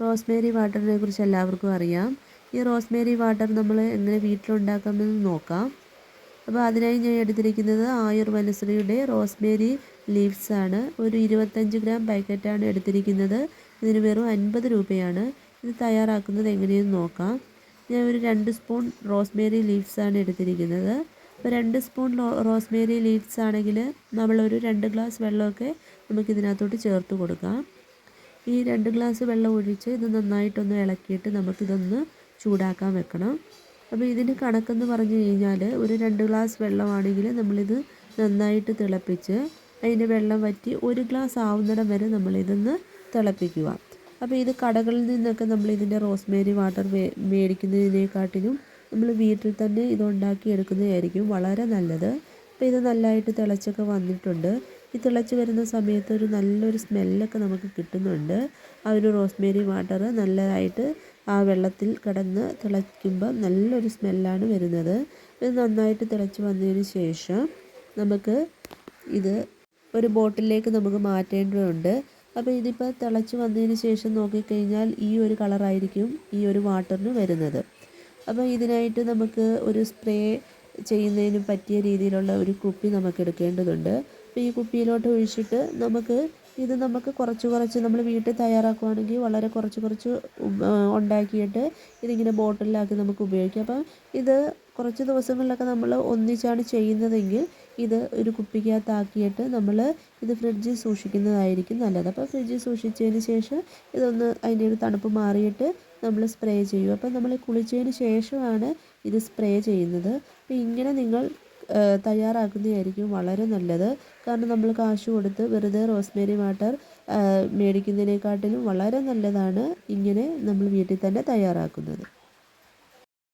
Rosemary വാട്ടറിനെ കുറിച്ച് എല്ലാവർക്കും അറിയാം. ഈ റോസ്മേരി വാട്ടർ നമ്മൾ എങ്ങനെ വീട്ടിലുണ്ടാക്കാമെന്ന് നോക്കാം. അപ്പോൾ അതിനായി ഞാൻ എടുത്തിരിക്കുന്നത് ആയുർ വനശ്രീയുടെ റോസ്മേരി ലീവ്സ് ആണ്. ഒരു 25 ഗ്രാം പാക്കറ്റാണ് എടുത്തിരിക്കുന്നത്. ഇതിന് വെറും 50 രൂപയാണ്. ഇത് തയ്യാറാക്കുന്നത് എങ്ങനെയെന്ന് നോക്കാം. ഞാൻ ഒരു 2 സ്പൂൺ റോസ്മേരി ലീവ്സ് ആണ് എടുത്തിരിക്കുന്നത്. അപ്പോൾ 2 സ്പൂൺ റോസ്മേരി ലീവ്സ് ആണെങ്കിൽ നമ്മളൊരു 2 ഗ്ലാസ് വെള്ളമൊക്കെ നമുക്കിതിനകത്തോട്ട് ചേർത്ത് കൊടുക്കാം. ഈ 2 ഗ്ലാസ് വെള്ളം ഒഴിച്ച് ഇത് നന്നായിട്ടൊന്ന് ഇളക്കിയിട്ട് നമുക്കിതൊന്ന് ചൂടാക്കാൻ വെക്കണം. അപ്പോൾ ഇതിൻ്റെ കണക്കെന്ന് പറഞ്ഞു കഴിഞ്ഞാൽ ഒരു 2 ഗ്ലാസ് വെള്ളമാണെങ്കിൽ നമ്മളിത് നന്നായിട്ട് തിളപ്പിച്ച് അതിൻ്റെ വെള്ളം വറ്റി 1 ഗ്ലാസ് ആവുന്നിടം വരെ നമ്മളിതൊന്ന് തിളപ്പിക്കുക. അപ്പോൾ ഇത് കടകളിൽ നിന്നൊക്കെ നമ്മളിതിൻ്റെ റോസ്മേരി വാട്ടർ മേടിക്കുന്നതിനെക്കാട്ടിലും നമ്മൾ വീട്ടിൽ തന്നെ ഇതുണ്ടാക്കി എടുക്കുന്നതായിരിക്കും വളരെ നല്ലത്. അപ്പോൾ ഇത് നല്ലതായിട്ട് തിളച്ചൊക്കെ വന്നിട്ടുണ്ട്. ഈ തിളച്ച് വരുന്ന സമയത്ത് ഒരു നല്ലൊരു സ്മെല്ലൊക്കെ നമുക്ക് കിട്ടുന്നുണ്ട്. ആ ഒരു റോസ്മേരി വാട്ടർ നല്ലതായിട്ട് ആ വെള്ളത്തിൽ കിടന്ന് തിളയ്ക്കുമ്പോൾ നല്ലൊരു സ്മെല്ലാണ് വരുന്നത്. ഇത് നന്നായിട്ട് തിളച്ച് വന്നതിന് ശേഷം നമുക്ക് ഇത് ഒരു ബോട്ടിലേക്ക് നമുക്ക് മാറ്റേണ്ടതുണ്ട്. അപ്പോൾ ഇതിപ്പോൾ തിളച്ച് വന്നതിന് ശേഷം നോക്കിക്കഴിഞ്ഞാൽ ഈ ഒരു കളറായിരിക്കും ഈ ഒരു വാട്ടറിന് വരുന്നത്. അപ്പോൾ ഇതിനായിട്ട് നമുക്ക് ഒരു സ്പ്രേ ചെയ്യുന്നതിന് പറ്റിയ രീതിയിലുള്ള ഒരു കുപ്പി നമുക്ക് എടുക്കേണ്ടതുണ്ട്. അപ്പോൾ ഈ കുപ്പിയിലോട്ട് ഒഴിച്ചിട്ട് നമുക്ക് കുറച്ച് നമ്മൾ വീട്ടിൽ തയ്യാറാക്കുകയാണെങ്കിൽ വളരെ കുറച്ച് ഉണ്ടാക്കിയിട്ട് ഇതിങ്ങനെ ബോട്ടിലാക്കി നമുക്ക് ഉപയോഗിക്കാം. അപ്പം ഇത് കുറച്ച് ദിവസങ്ങളിലൊക്കെ നമ്മൾ ഒന്നിച്ചാണ് ചെയ്യുന്നതെങ്കിൽ ഇത് ഒരു കുപ്പിക്കകത്താക്കിയിട്ട് നമ്മൾ ഇത് ഫ്രിഡ്ജിൽ സൂക്ഷിക്കുന്നതായിരിക്കും നല്ലത്. അപ്പോൾ ഫ്രിഡ്ജിൽ സൂക്ഷിച്ചതിന് ശേഷം ഇതൊന്ന് അതിൻ്റെ ഒരു തണുപ്പ് മാറിയിട്ട് നമ്മൾ സ്പ്രേ ചെയ്യും. അപ്പോൾ നമ്മൾ കുളിച്ചതിന് ശേഷമാണ് ഇത് സ്പ്രേ ചെയ്യുന്നത്. അപ്പോൾ ഇങ്ങനെ നിങ്ങൾ തയ്യാറാക്കുന്നതായിരിക്കും വളരെ നല്ലത്. കാരണം നമ്മൾ കാശ് കൊടുത്ത് വെറുതെ റോസ്മേരി വാട്ടർ മേടിക്കുന്നതിനെക്കാട്ടിലും വളരെ നല്ലതാണ് ഇങ്ങനെ നമ്മൾ വീട്ടിൽ തന്നെ തയ്യാറാക്കുന്നത്.